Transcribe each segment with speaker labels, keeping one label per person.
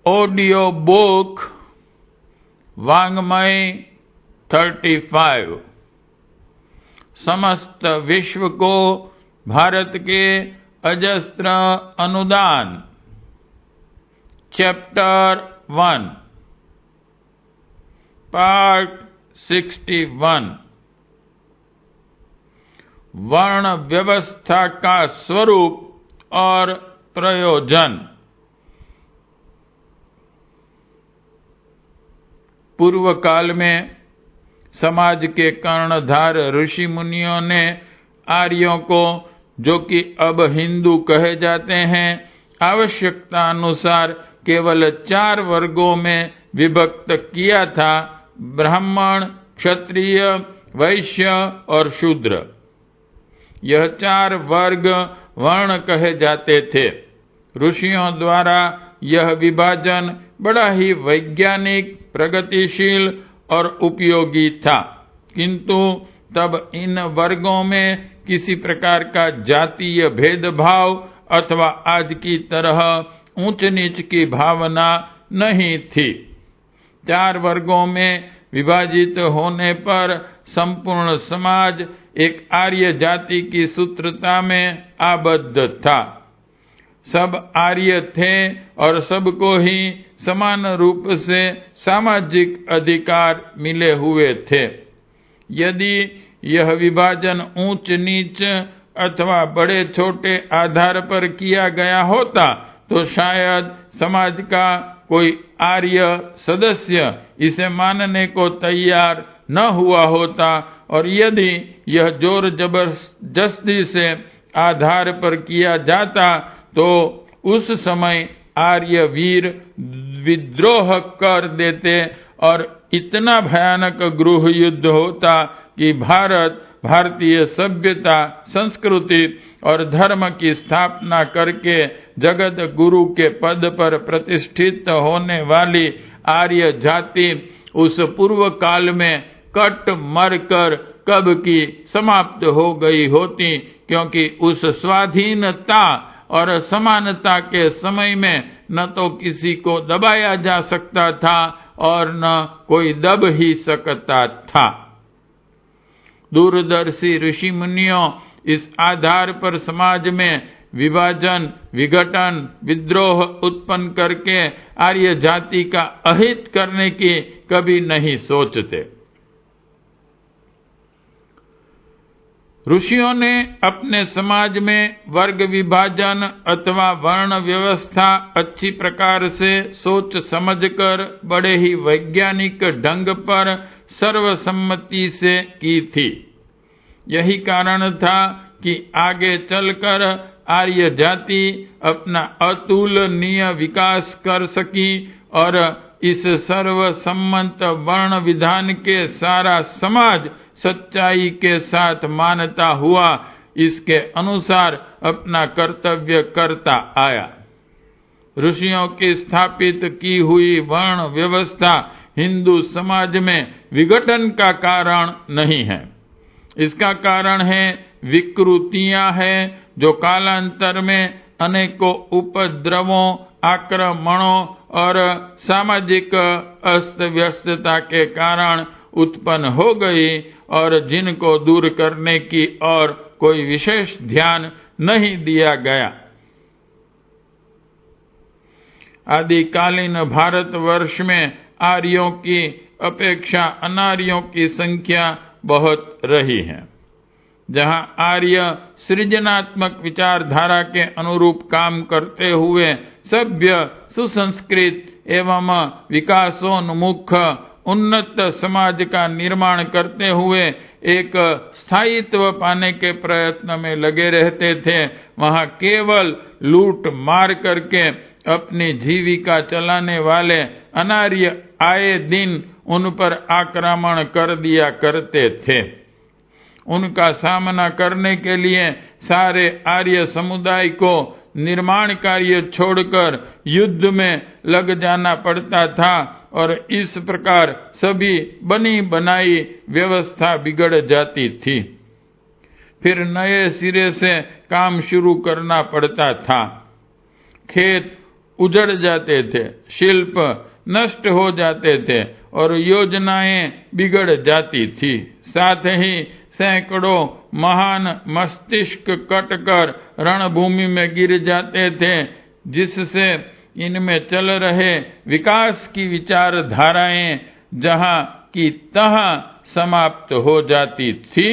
Speaker 1: Audio book वाङ्मय 35 समस्त विश्व को भारत के अजस्त्र अनुदान। चैप्टर 1 पार्ट 61 वर्ण व्यवस्था का स्वरूप और प्रयोजन। पूर्व काल में समाज के कर्णधार ऋषि मुनियों ने आर्यों को, जो कि अब हिंदू कहे जाते हैं, आवश्यकता अनुसार केवल 4 वर्गों में विभक्त किया था: ब्राह्मण, क्षत्रिय, वैश्य और शूद्र। यह 4 वर्ग वर्ण कहे जाते थे। ऋषियों द्वारा यह विभाजन बड़ा ही वैज्ञानिक, प्रगतिशील और उपयोगी था, किंतु तब इन वर्गों में किसी प्रकार का जातीय भेदभाव अथवा आज की तरह ऊंच नीच की भावना नहीं थी। 4 वर्गों में विभाजित होने पर संपूर्ण समाज एक आर्य जाति की सूत्रता में आबद्ध था। सब आर्य थे और सबको ही समान रूप से सामाजिक अधिकार मिले हुए थे। यदि यह विभाजन ऊंच नीच अथवा बड़े छोटे आधार पर किया गया होता तो शायद समाज का कोई आर्य सदस्य इसे मानने को तैयार न हुआ होता, और यदि यह जोर जबरदस्ती से आधार पर किया जाता तो उस समय आर्य वीर विद्रोह कर देते और इतना भयानक गृह युद्ध होता कि भारतीय सभ्यता, संस्कृति और धर्म की स्थापना करके जगत गुरु के पद पर प्रतिष्ठित होने वाली आर्य जाति उस पूर्व काल में कट मर कर कब की समाप्त हो गई होती, क्योंकि उस स्वाधीनता और समानता के समय में न तो किसी को दबाया जा सकता था और न कोई दब ही सकता था। दूरदर्शी ऋषि मुनियों इस आधार पर समाज में विभाजन, विघटन, विद्रोह उत्पन्न करके आर्य जाति का अहित करने की कभी नहीं सोचते। ऋषियों ने अपने समाज में वर्ग विभाजन अथवा वर्ण व्यवस्था अच्छी प्रकार से सोच समझकर बड़े ही वैज्ञानिक ढंग पर सर्वसम्मति से की थी। यही कारण था कि आगे चलकर आर्य जाति अपना अतुलनीय विकास कर सकी और इस सर्वसम्मत वर्ण विधान के सारा समाज सच्चाई के साथ मानता हुआ इसके अनुसार अपना कर्तव्य करता आया। ऋषियों की स्थापित की हुई वर्ण व्यवस्था हिंदू समाज में विघटन का कारण नहीं है। इसका कारण है विकृतियां हैं जो कालांतर में अनेकों उपद्रवों, आक्रमणों और सामाजिक अस्त व्यस्तता के कारण उत्पन्न हो गई और जिनको दूर करने की और कोई विशेष ध्यान नहीं दिया गया। आदिकालीन भारतवर्ष में आर्यों की अपेक्षा अनार्यों की संख्या बहुत रही है। जहां आर्य सृजनात्मक विचारधारा के अनुरूप काम करते हुए सभ्य, सुसंस्कृत एवं विकासोन्मुख उन्नत समाज का निर्माण करते हुए एक स्थायित्व पाने के प्रयत्न में लगे रहते थे, वहां केवल लूट मार करके अपनी जीविका चलाने वाले अनार्य आए दिन उन पर आक्रमण कर दिया करते थे। उनका सामना करने के लिए सारे आर्य समुदाय को निर्माण कार्य छोड़कर युद्ध में लग जाना पड़ता था और इस प्रकार सभी बनी बनाई व्यवस्था बिगड़ जाती थी। फिर नए सिरे से काम शुरू करना पड़ता था। खेत उजड़ जाते थे, शिल्प नष्ट हो जाते थे और योजनाएं बिगड़ जाती थी। साथ ही सैकड़ों महान मस्तिष्क कटकर रणभूमि में गिर जाते थे, जिससे इनमें चल रहे विकास की विचारधाराएं जहां की तहां समाप्त हो जाती थी।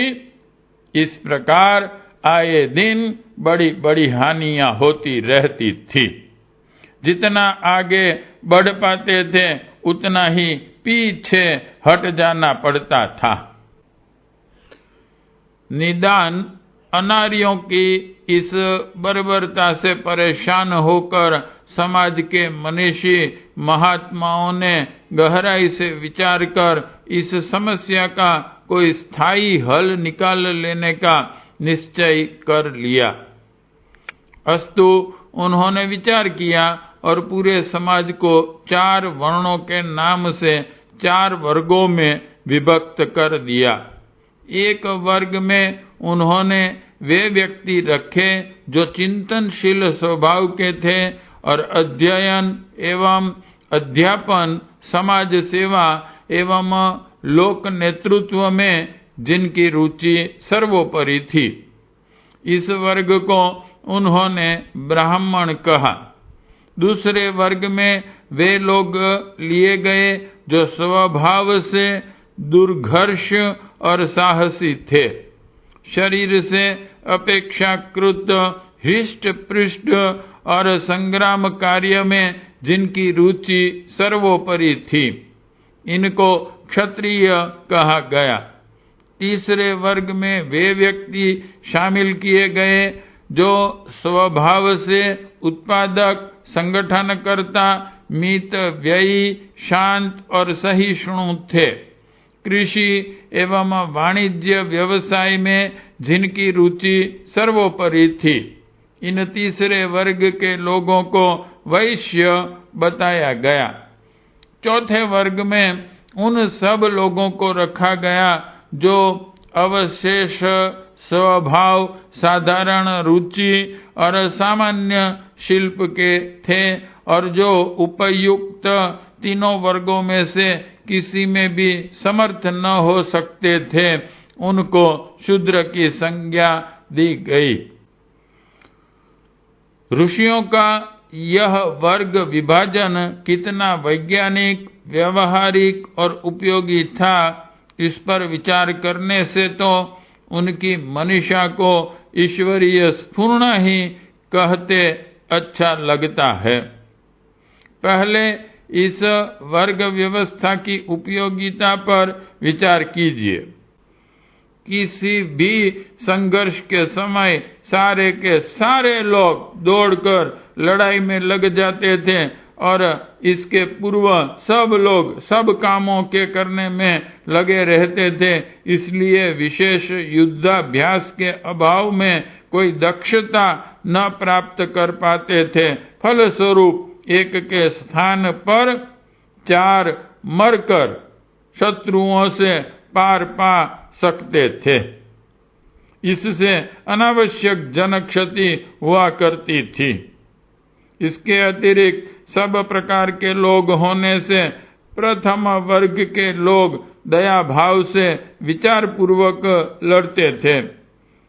Speaker 1: इस प्रकार आए दिन बड़ी बड़ी हानियां होती रहती थी। जितना आगे बढ़ पाते थे उतना ही पीछे हट जाना पड़ता था। निदान अनार्यों की इस बर्बरता से परेशान होकर समाज के मनीषी महात्माओं ने गहराई से विचार कर इस समस्या का कोई स्थायी हल निकाल लेने का निश्चय कर लिया। अस्तु उन्होंने विचार किया और पूरे समाज को 4 वर्णों के नाम से 4 वर्गों में विभक्त कर दिया। एक वर्ग में उन्होंने वे व्यक्ति रखे जो चिंतनशील स्वभाव के थे और अध्ययन एवं अध्यापन, समाज सेवा एवं लोक नेतृत्व में जिनकी रुचि सर्वोपरि थी। इस वर्ग को उन्होंने ब्राह्मण कहा। दूसरे वर्ग में वे लोग लिए गए जो स्वभाव से दुर्घर्ष और साहसी थे, शरीर से अपेक्षाकृत हृष्ट पृष्ठ और संग्राम कार्य में जिनकी रुचि सर्वोपरि थी। इनको क्षत्रिय कहा गया। तीसरे वर्ग में वे व्यक्ति शामिल किए गए जो स्वभाव से उत्पादक, संगठनकर्ता, मित व्ययी, शांत और सहिष्णु थे। कृषि एवं वाणिज्य व्यवसाय में जिनकी रुचि सर्वोपरि थी। इन तीसरे वर्ग के लोगों को वैश्य बताया गया। चौथे वर्ग में उन सब लोगों को रखा गया जो अवशेष स्वभाव, साधारण रुचि और सामान्य शिल्प के थे और जो उपयुक्त तीनों वर्गों में से किसी में भी समर्थ न हो सकते थे, उनको शूद्र की संज्ञा दी गई। ऋषियों का यह वर्ग विभाजन कितना वैज्ञानिक, व्यवहारिक और उपयोगी था, इस पर विचार करने से तो उनकी मनीषा को ईश्वरीय स्फुरण ही कहते अच्छा लगता है। पहले इस वर्ग व्यवस्था की उपयोगिता पर विचार कीजिए। किसी भी संघर्ष के समय सारे के सारे लोग दौड़कर लड़ाई में लग जाते थे और इसके पूर्व सब लोग सब कामों के करने में लगे रहते थे। इसलिए विशेष युद्धाभ्यास के अभाव में कोई दक्षता न प्राप्त कर पाते थे। फलस्वरूप एक के स्थान पर 4 मरकर शत्रुओं से पार पा सकते थे। इससे अनावश्यक जन क्षति हुआ करती थी। इसके अतिरिक्त सब प्रकार के लोग होने से प्रथम वर्ग के लोग दया भाव से विचार पूर्वक लड़ते थे।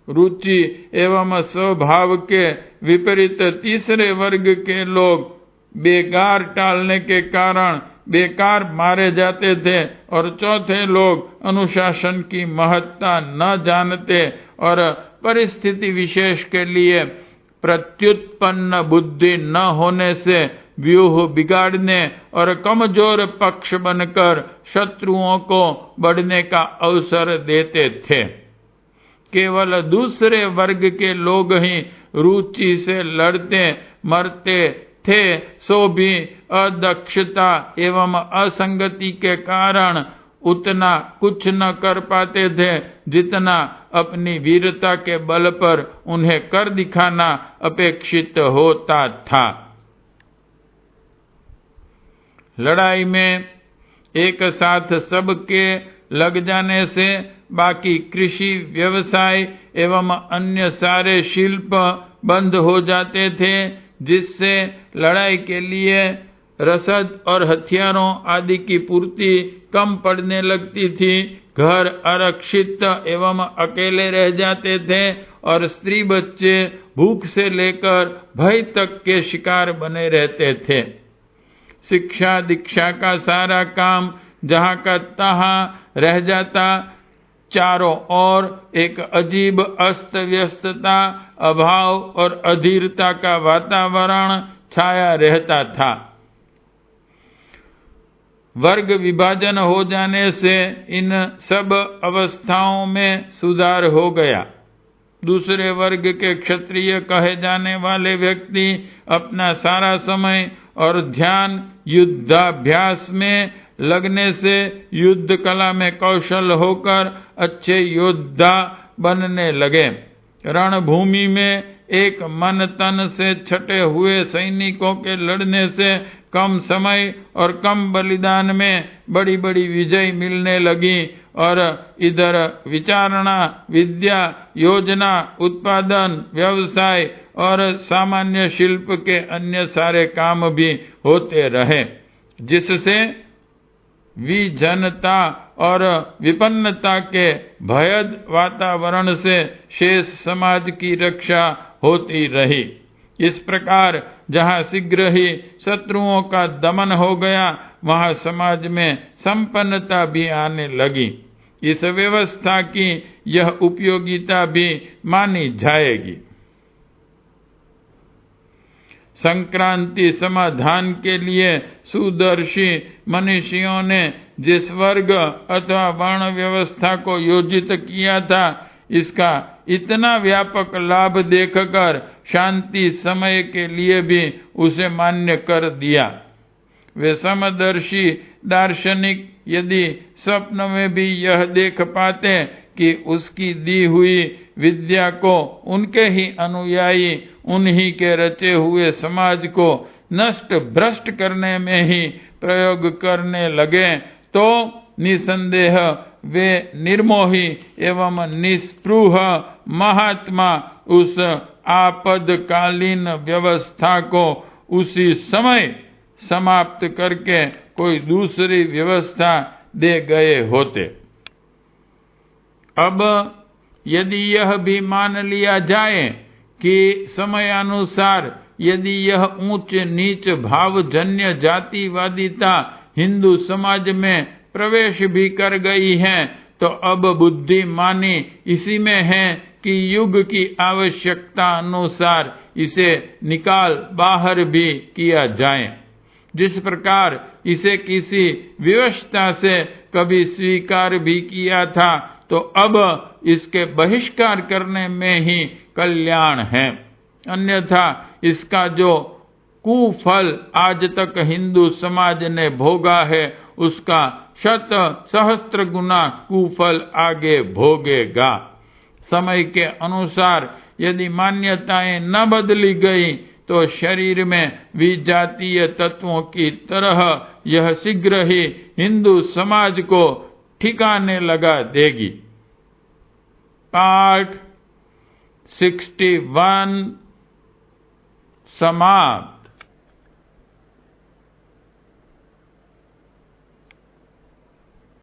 Speaker 1: रुचि एवं स्वभाव के विपरीत तीसरे वर्ग के लोग बेकार टालने के कारण बेकार मारे जाते थे और चौथे लोग अनुशासन की महत्ता न जानते और परिस्थिति विशेष के लिए प्रत्युत्पन्न बुद्धि न होने से व्यूह बिगाड़ने और कमजोर पक्ष बनकर शत्रुओं को बढ़ने का अवसर देते थे। केवल दूसरे वर्ग के लोग ही रुचि से लड़ते मरते थे, सो भी अदक्षता एवं असंगति के कारण उतना कुछ न कर पाते थे जितना अपनी वीरता के बल पर उन्हें कर दिखाना अपेक्षित होता था। लड़ाई में एक साथ सबके लग जाने से बाकी कृषि, व्यवसाय एवं अन्य सारे शिल्प बंद हो जाते थे, जिससे लड़ाई के लिए रसद और हथियारों आदि की पूर्ति कम पड़ने लगती थी। घर आरक्षित एवं अकेले रह जाते थे और स्त्री बच्चे भूख से लेकर भय तक के शिकार बने रहते थे। शिक्षा दीक्षा का सारा काम जहाँ का तहाँ रह जाता। चारों ओर एक अजीब अस्त व्यस्तता, अभाव और अधीरता का वातावरण छाया रहता था। वर्ग विभाजन हो जाने से इन सब अवस्थाओं में सुधार हो गया। दूसरे वर्ग के क्षत्रिय कहे जाने वाले व्यक्ति अपना सारा समय और ध्यान युद्धाभ्यास में लगने से युद्ध कला में कौशल होकर अच्छे योद्धा बनने लगे। रणभूमि में एक मन तन से छटे हुए सैनिकों के लड़ने से कम समय और कम बलिदान में बड़ी बड़ी विजय मिलने लगी और इधर विचारणा, विद्या, योजना, उत्पादन, व्यवसाय और सामान्य शिल्प के अन्य सारे काम भी होते रहे, जिससे विजनता और विपन्नता के भयद वातावरण से शेष समाज की रक्षा होती रही। इस प्रकार जहाँ शीघ्र ही शत्रुओं का दमन हो गया, वहाँ समाज में संपन्नता भी आने लगी। इस व्यवस्था की यह उपयोगिता भी मानी जाएगी। संक्रांति समाधान के लिए सुदर्शी मनीषियों ने जिस वर्ग अथवा वर्ण व्यवस्था को योजित किया था, इसका इतना व्यापक लाभ देखकर शांति समय के लिए भी उसे मान्य कर दिया। वे समदर्शी दार्शनिक यदि स्वप्न में भी यह देख पाते कि उसकी दी हुई विद्या को उनके ही अनुयायी उन्हीं के रचे हुए समाज को नष्ट भ्रष्ट करने में ही प्रयोग करने लगे, तो निसंदेह वे निर्मोही एवं निस्पृह महात्मा उस आपदकालीन व्यवस्था को उसी समय समाप्त करके कोई दूसरी व्यवस्था दे गए होते। अब यदि यह भी मान लिया जाए कि समयानुसार यदि यह ऊंच नीच भावजन्य जातिवादिता हिंदू समाज में प्रवेश भी कर गई है, तो अब बुद्धिमानी इसी में है कि युग की आवश्यकता अनुसार इसे निकाल बाहर भी किया जाए। जिस प्रकार इसे किसी विवशता से कभी स्वीकार भी किया था, तो अब इसके बहिष्कार करने में ही कल्याण है। अन्यथा इसका जो कुफल आज तक हिंदू समाज ने भोगा है, उसका शत सहस्त्र गुना कुफल आगे भोगेगा। समय के अनुसार यदि मान्यताएं न बदली गई, तो शरीर में विजातीय तत्वों की तरह यह शीघ्र ही हिंदू समाज को ठिकाने लगा देगी। पाठ 61 समाप्त।